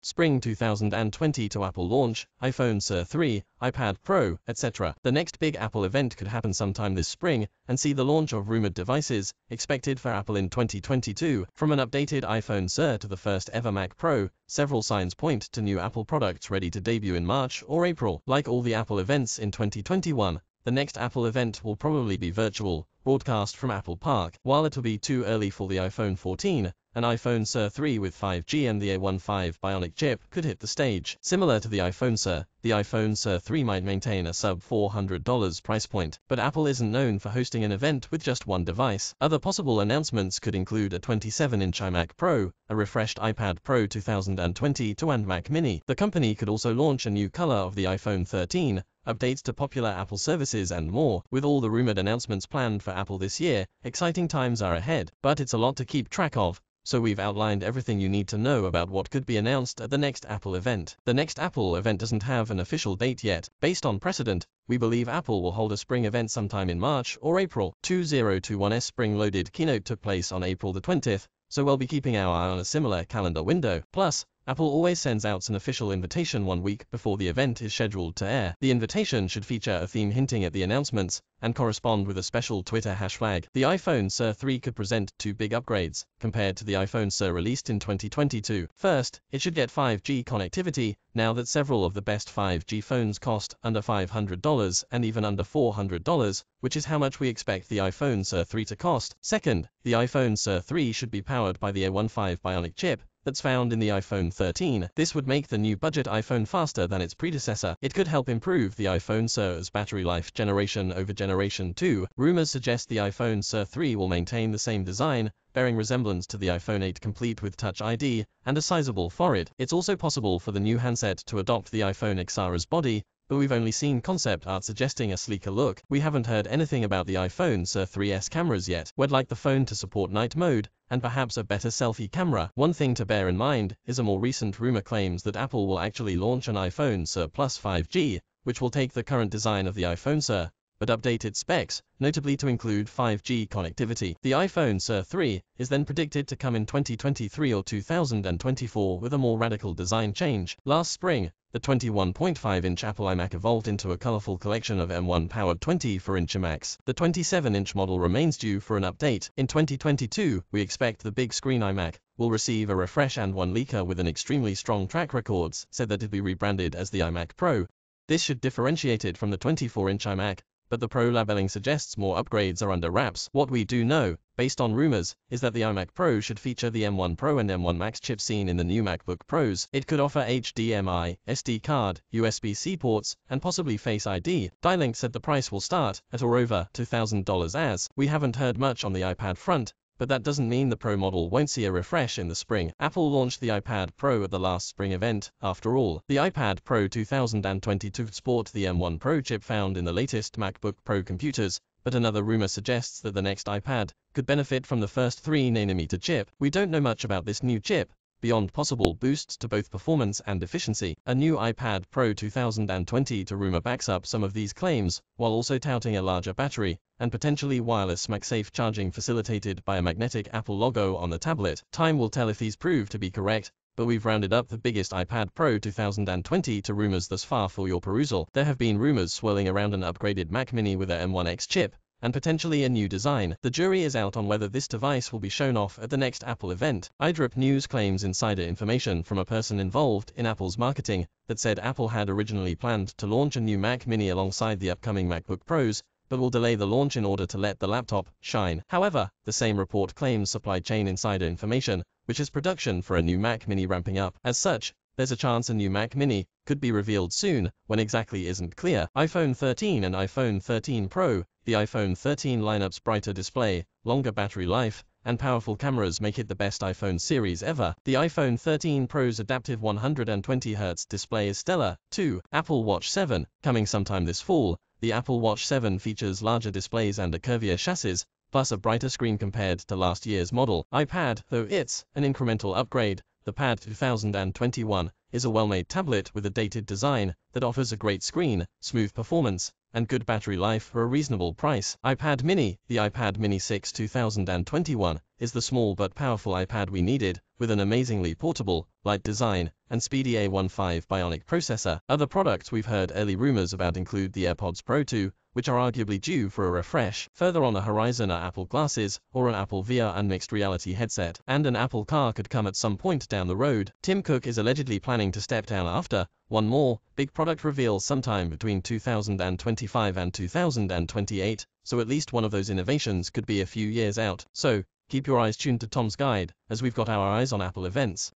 Spring 2020 to Apple launch, iPhone SE 3, iPad Pro, etc. The next big Apple event could happen sometime this spring, and see the launch of rumored devices, expected for Apple in 2022. From an updated iPhone SE to the first ever Mac Pro, several signs point to new Apple products ready to debut in March or April. Like all the Apple events in 2021, the next Apple event will probably be virtual, broadcast from Apple Park. While it'll be too early for the iPhone 14, an iPhone SE 3 with 5G and the A15 Bionic chip could hit the stage. Similar to the iPhone SE, the iPhone SE 3 might maintain a sub-$400 price point, but Apple isn't known for hosting an event with just one device. Other possible announcements could include a 27-inch iMac Pro, a refreshed iPad Pro 2022 and Mac Mini. The company could also launch a new color of the iPhone 13, updates to popular Apple services and more. With all the rumored announcements planned for Apple this year, exciting times are ahead, but it's a lot to keep track of. So we've outlined everything you need to know about what could be announced at the next Apple event. The next Apple event doesn't have an official date yet. Based on precedent, we believe Apple will hold a spring event sometime in March or April. 2021's spring-loaded keynote took place on April the 20th, so we'll be keeping our eye on a similar calendar window. Plus, Apple always sends out an official invitation 1 week before the event is scheduled to air. The invitation should feature a theme hinting at the announcements, and correspond with a special Twitter hashtag. The iPhone SE 3 could present 2 big upgrades, compared to the iPhone SE released in 2022. First, it should get 5G connectivity, now that several of the best 5G phones cost under $500 and even under $400, which is how much we expect the iPhone SE 3 to cost. Second, the iPhone SE 3 should be powered by the A15 Bionic chip that's found in the iPhone 13. This would make the new budget iPhone faster than its predecessor. It could help improve the iPhone SE's battery life generation over generation 2. Rumors suggest the iPhone SE 3 will maintain the same design, bearing resemblance to the iPhone 8 complete with Touch ID and a sizable forehead. It's also possible for the new handset to adopt the iPhone XR's body, but we've only seen concept art suggesting a sleeker look. We haven't heard anything about the iPhone SE 3's cameras yet. We'd like the phone to support night mode, and perhaps a better selfie camera. One thing to bear in mind is a more recent rumor claims that Apple will actually launch an iPhone SE Plus 5G, which will take the current design of the iPhone SE, but update its specs, notably to include 5G connectivity. The iPhone SE 3 is then predicted to come in 2023 or 2024 with a more radical design change. Last spring, the 21.5-inch Apple iMac evolved into a colorful collection of M1-powered 24-inch iMacs. The 27-inch model remains due for an update. In 2022, we expect the big screen iMac will receive a refresh, and one leaker with an extremely strong track record said that it'd be rebranded as the iMac Pro. This should differentiate it from the 24-inch iMac, but the Pro labeling suggests more upgrades are under wraps. What we do know, based on rumors, is that the iMac Pro should feature the M1 Pro and M1 Max chips seen in the new MacBook Pros. It could offer HDMI, SD card, USB-C ports, and possibly Face ID. D-Link said the price will start at or over $2,000 as. We haven't heard much on the iPad front, but that doesn't mean the Pro model won't see a refresh in the spring. Apple launched the iPad Pro at the last spring event, after all. The iPad Pro 2022 sports the M1 Pro chip found in the latest MacBook Pro computers, but another rumor suggests that the next iPad could benefit from the first 3nm chip. We don't know much about this new chip, beyond possible boosts to both performance and efficiency. A new iPad Pro 2022 rumor backs up some of these claims, while also touting a larger battery, and potentially wireless MagSafe charging facilitated by a magnetic Apple logo on the tablet. Time will tell if these prove to be correct, but we've rounded up the biggest iPad Pro 2022 rumors thus far for your perusal. There have been rumors swirling around an upgraded Mac Mini with a M1X chip, and potentially a new design. The jury is out on whether this device will be shown off at the next Apple event. iDrip News claims insider information from a person involved in Apple's marketing that said Apple had originally planned to launch a new Mac Mini alongside the upcoming MacBook Pros, but will delay the launch in order to let the laptop shine. However, the same report claims supply chain insider information, which is production for a new Mac Mini ramping up. As such, there's a chance a new Mac Mini could be revealed soon. When exactly isn't clear. iPhone 13 and iPhone 13 Pro. The iPhone 13 lineup's brighter display, longer battery life, and powerful cameras make it the best iPhone series ever. The iPhone 13 Pro's adaptive 120Hz display is stellar, too. Apple Watch 7, coming sometime this fall. The Apple Watch 7 features larger displays and a curvier chassis, plus a brighter screen compared to last year's model. iPad, though it's an incremental upgrade, the Pad 2021 is a well-made tablet with a dated design that offers a great screen, smooth performance, and good battery life for a reasonable price. iPad Mini. The iPad Mini 6 2021 is the small but powerful iPad we needed, with an amazingly portable, light design, and speedy A15 Bionic processor. Other products we've heard early rumors about include the Airpods Pro 2, which are arguably due for a refresh. Further on the horizon are Apple glasses, or an Apple VR unmixed reality headset, and an Apple car could come at some point down the road. Tim Cook is allegedly planning to step down after one more big product reveal sometime between 2025 and 2028, so at least one of those innovations could be a few years out. So, keep your eyes tuned to Tom's Guide, as we've got our eyes on Apple events.